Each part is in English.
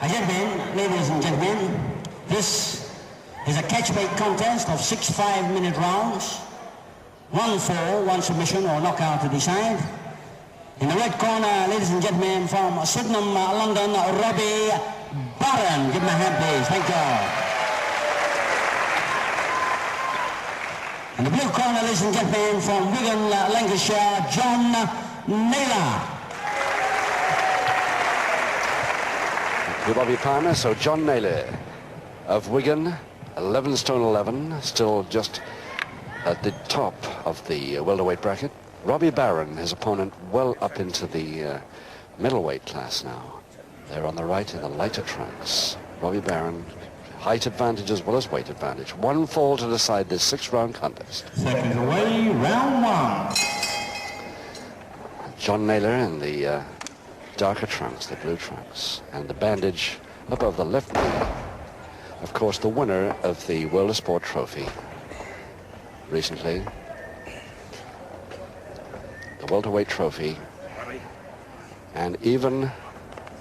Ladies and gentlemen, this is a catch-weight contest of 6 5-minute rounds. 1 fall, 1 submission or knockout to decide. In the red corner, ladies and gentlemen, from Sydenham, London, Robby Barron. Give him a hand, please. Thank you. In the blue corner, ladies and gentlemen, from Wigan, Lancashire, John Naylor. Robby Palmer, so John Naylor of Wigan, 11 stone 11, still just at the top of the welterweight bracket. Robby Barron, his opponent, well up into the middleweight class now. They're on the right in the lighter trunks. Robby Barron, height advantage as well as weight advantage. 1 fall to decide this 6-round contest. Seconds away, round 1. John Naylor in the darker trunks, the blue trunks, and the bandage above the left knee. Of course, the winner of the World of Sport trophy recently, the welterweight trophy, and even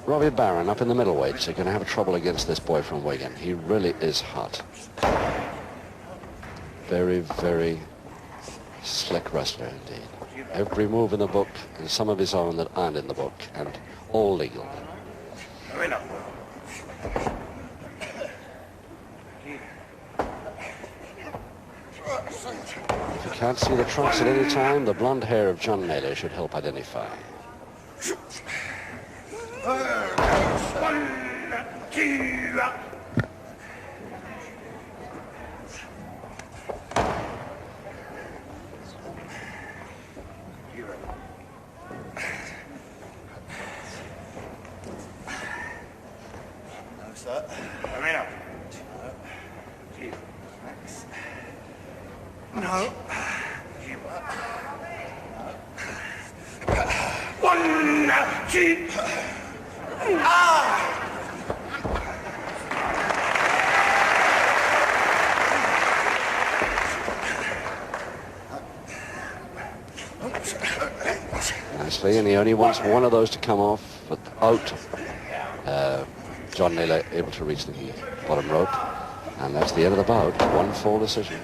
Robby Barron up in the middleweights are going to have trouble against this boy from Wigan. He really is hot. Very, very slick wrestler indeed. Every move in the book, and some of his own that aren't in the book, and all legal. If you can't see the trunks at any time, the blonde hair of John Naylor should help identify. 1, 2. No. 1, 2. Nicely, and he only wants one of those to come off without John Naylor able to reach the bottom rope. And that's the end of the bout. 1 fall decision.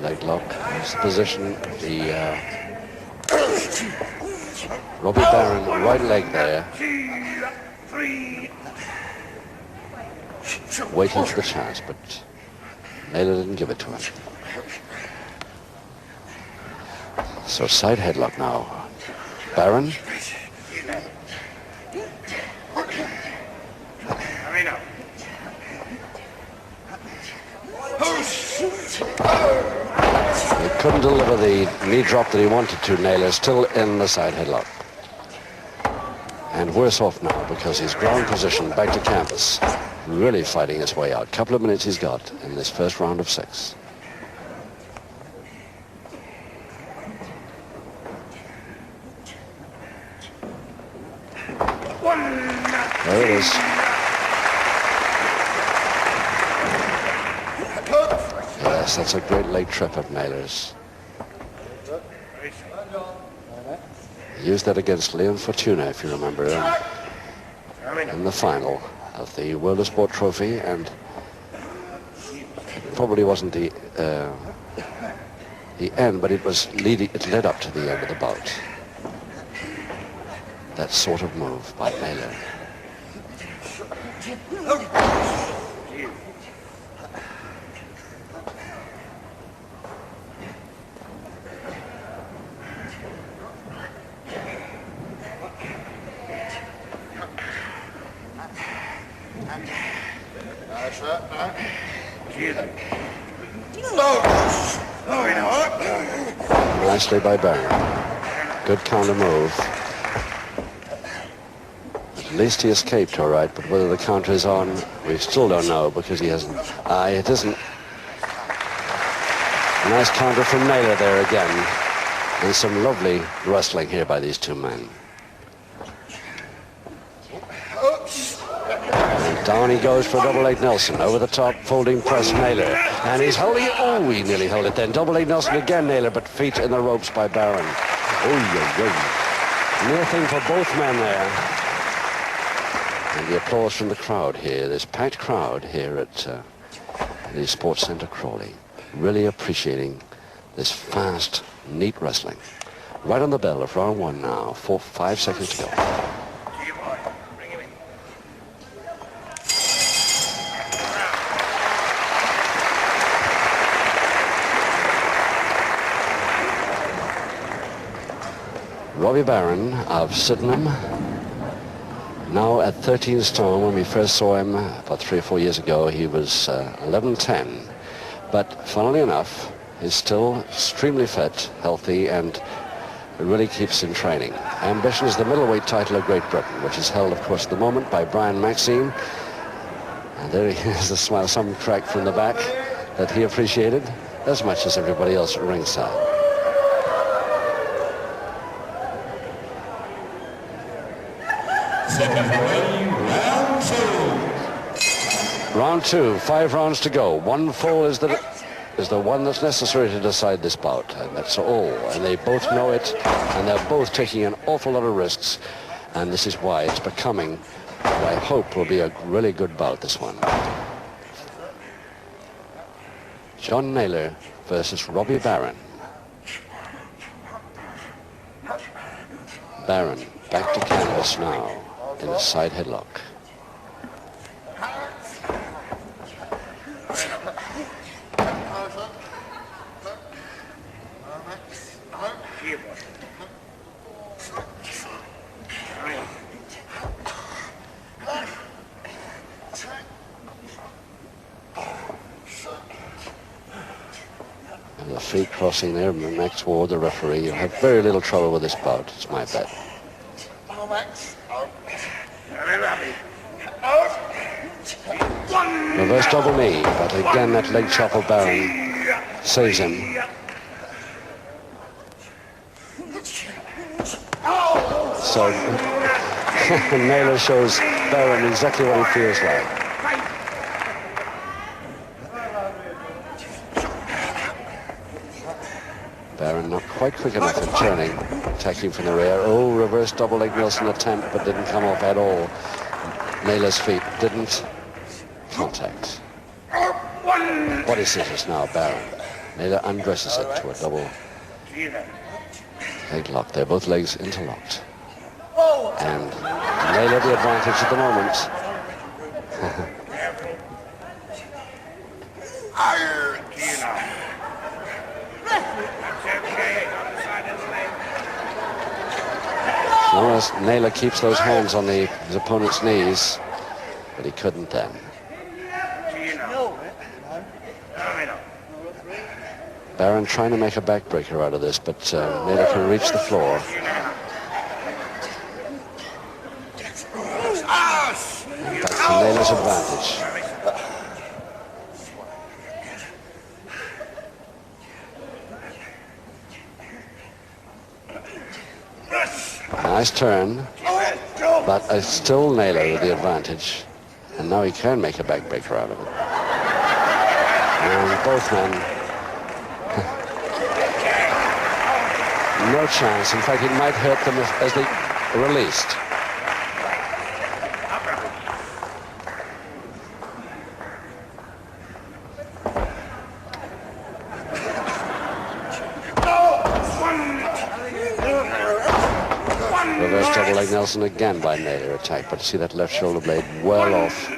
Leg lock. That's the position. The Robby Barron right leg there. Waiting for the chance, but Naylor didn't give it to him. So side headlock now. Barron. He couldn't deliver the knee drop that he wanted to. Naylor still in the side headlock. And worse off now because his ground position back to canvas. Really fighting his way out. Couple of minutes he's got in this first round of 6. There it is. Yes, that's a great leg trip of Naylor's. He used that against Leon Fortuna, if you remember, in the final of the World of Sport trophy, and it probably wasn't the end, but it led up to the end of the bout. That sort of move by Naylor. No, you know what? nicely by Barron. Good counter move. At least he escaped all right, but whether the counter is on, we still don't know because he hasn't. It isn't. A nice counter from Naylor there again. And some lovely wrestling here by these two men. And down he goes for double leg Nelson. Over the top, folding press Naylor. And he's holding it. Oh, he nearly held it then. Double leg Nelson again, Naylor, but feet in the ropes by Barron. Oh, near thing for both men there. And the applause from the crowd here. This packed crowd here at the Sports Centre Crawley. Really appreciating this fast, neat wrestling. Right on the bell of round 1 now. 5 seconds to go. Robby Barron of Sydenham, now at 13 stone. When we first saw him about 3 or 4 years ago, he was 11'10". But funnily enough, he's still extremely fit, healthy, and really keeps in training. Ambition is the middleweight title of Great Britain, which is held, of course, at the moment by Brian Maxine. And there he is, a smile, some crack from the back that he appreciated as much as everybody else at ringside. Round 2, 5 rounds to go. 1 fall is the one that's necessary to decide this bout, and that's all. And they both know it, and they're both taking an awful lot of risks, and this is why it's becoming what I hope will be a really good bout, this one. John Naylor versus Robby Barron. Barron back to canvas now in a side headlock. And the feet crossing there next toward the referee. You'll have very little trouble with this bout, it's my bet. Reverse double knee, but again that leg chop of Barron saves him. So Naylor shows Barron exactly what he feels like. Barron not quite quick enough in turning, attacking from the rear. Oh, reverse double leg Nelson attempt, but didn't come off at all. Naylor's feet didn't contact. Body scissors now, Barron. Naylor undresses it to a double leg lock. They're both legs interlocked. And Naylor the advantage at the moment. Notice Naylor keeps those hands on his opponent's knees, but he couldn't then. Barron trying to make a backbreaker out of this, but Naylor can reach the floor. And that's to Naylor's advantage. Nice turn, but still Naylor with the advantage. And now he can make a backbreaker out of it. And both men, no chance. In fact, it might hurt them as they released. Reverse double leg Nelson again by Naylor attack, but see that left shoulder blade well off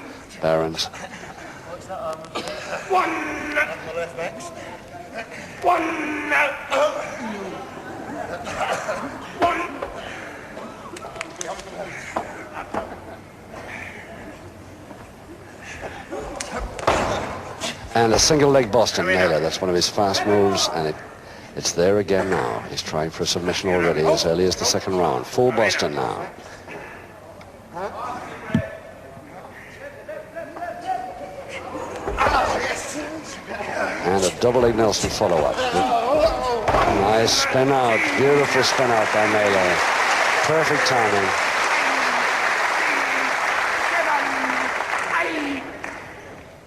Barron's. And a single leg Boston Naylor. That's one of his fast moves, and it It's there again now. He's trying for a submission already as early as the second round. Full Boston now. And a double leg Nelson follow-up. Nice spin out. Beautiful spin out by Naylor. Perfect timing.